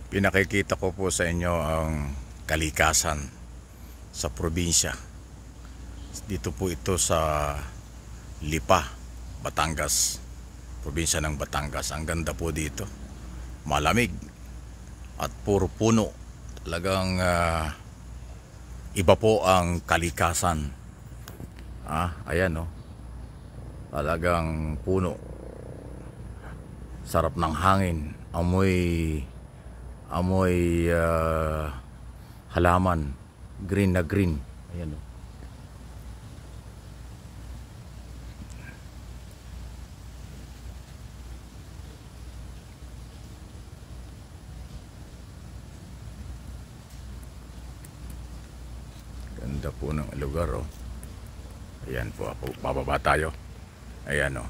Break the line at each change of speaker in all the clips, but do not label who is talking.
Pinakikita ko po sa inyo ang kalikasan sa probinsya. Dito po ito sa Lipa, Batangas. Probinsya ng Batangas. Ang ganda po dito. Malamig at puro puno. Talagang iba po ang kalikasan. Ayan oh. Talagang puno. Sarap ng hangin. Amoy halaman, green na green. Ayan oh. Ganda po ng lugar oh. Ayan po, bababa tayo. Ayan oh.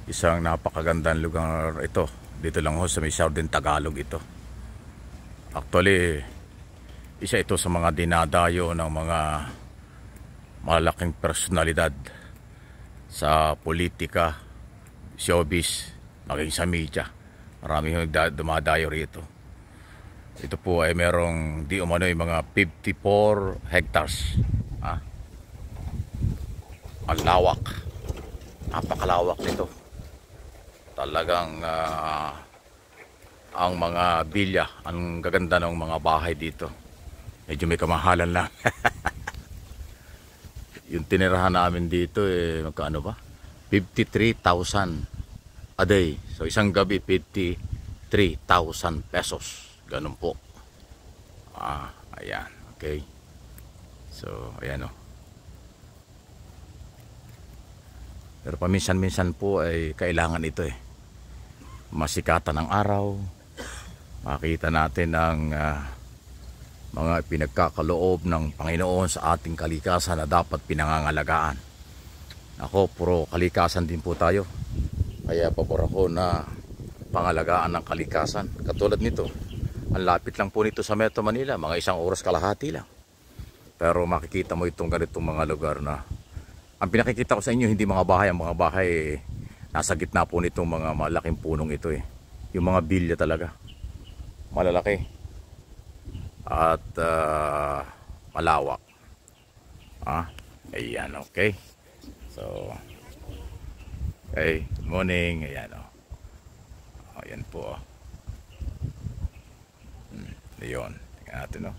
Isang napakagandang lugar ito. Dito lang ho sa may Southern Tagalog ito. Actually, isa ito sa mga dinadayo ng mga malaking personalidad sa politika, showbiz, maging sa media. Maraming dumadayo rito. Ito po ay merong di umano'y mga 54 hectares. Ang lawak. Napakalawak nito. Talagang ang mga bilya, ang gaganda ng mga bahay dito. Medyo may kamahalan lang. Yung tinirahan namin dito magkano ba? 53,000 a day. So isang gabi 53,000 pesos. Ganun po. Ayan, okay. So ayan oh. Pero paminsan-minsan po ay kailangan ito masikatan ng araw, makita natin ang mga pinagkakaloob ng Panginoon sa ating kalikasan na dapat pinangangalagaan. Ako, puro kalikasan din po tayo, kaya pabor ako na pangalagaan ng kalikasan. Katulad nito, ang lapit lang po nito sa Metro Manila, mga 1 oras kalahati lang. Pero makikita mo itong ganitong mga lugar na ang pinakikita ko sa inyo, hindi mga bahay. Ang mga bahay nasa gitna po nitong mga malaking punong ito Yung mga bilya talaga. Malalaki. At malawak. Ayan, okay. So, okay, good morning. Ayan o. Ayan po. Ayan. Tingnan natin o.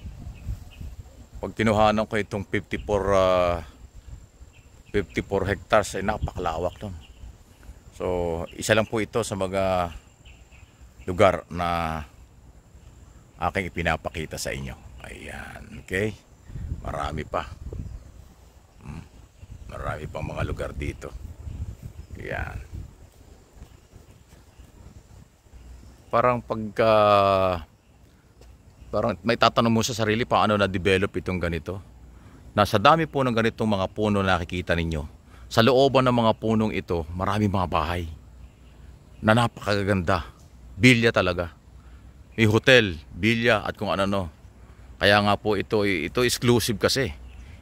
Pag kinuhanan ko itong 54 hectares ay napakalawak doon. So, isa lang po ito sa mga lugar na aking ipinapakita sa inyo. Ayan, okay? Marami pa. Marami pang mga lugar dito. Ayan. Parang parang may tatanong mo sa sarili, paano na-develop itong ganito? Nasa dami po ng ganitong mga puno na nakikita ninyo. Sa looban ng mga punong ito, marami mga bahay na napakaganda. Bilya talaga. May hotel, bilya at kung ano-ano. Kaya nga po ito exclusive kasi.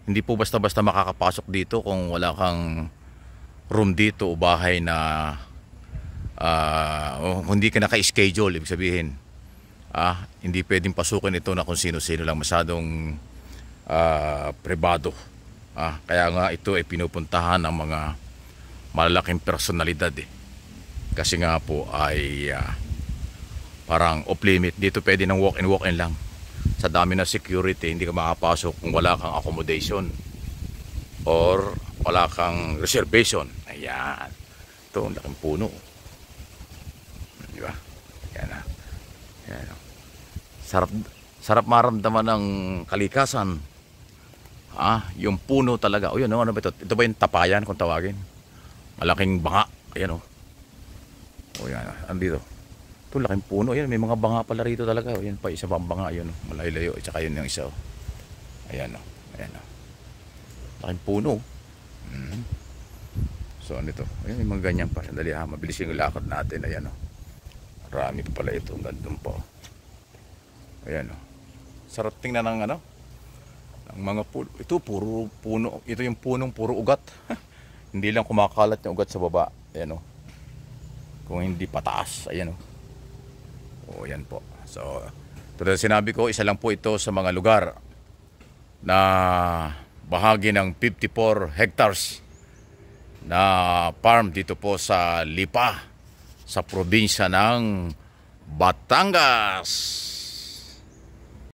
Hindi po basta-basta makakapasok dito kung wala kang room dito o bahay na hindi ka naka-schedule, ibig sabihin. Hindi pwedeng pasukin ito na kung sino-sino lang, masyadong pribado. Kaya nga ito ay pinupuntahan ng mga malalaking personalidad kasi nga po ay parang off limit. Dito pwede ng walk-in lang. Sa dami na security, hindi ka makapasok kung wala kang accommodation or wala kang reservation. Ayan. Ito, ang laking puno. Di ba? Ayan na. Ayan. Sarap maramdaman ng kalikasan. Yung puno talaga. O yun, ano ba ito? Ito ba yung tapayan kung tawagin? Malaking banga. Ayan o. O yan, andito. Ito, laking puno. Ayan, may mga banga pala rito talaga. O yan pa, isa pang banga. Ayan o, malayo-layo. At saka yun yung isa o. Ayan o. Ayan o. Laking puno. So, ano ito? Ayan, may mga ganyan pa. Sandali mabilis yung lakad natin. Ayan o. Marami pa pala ito. Gandun po. Ayan o. Sarap tingnan ng ano? Ang mga puno. Ito puro puno. Ito yung punong puro ugat. Hindi lang kumakalat yung ugat sa baba. Ayan o. Kung hindi pataas. Ayan o. O yan po. So, tulad na sinabi ko, isa lang po ito sa mga lugar na bahagi ng 54 hectares na farm dito po sa Lipa, sa probinsya ng Batangas.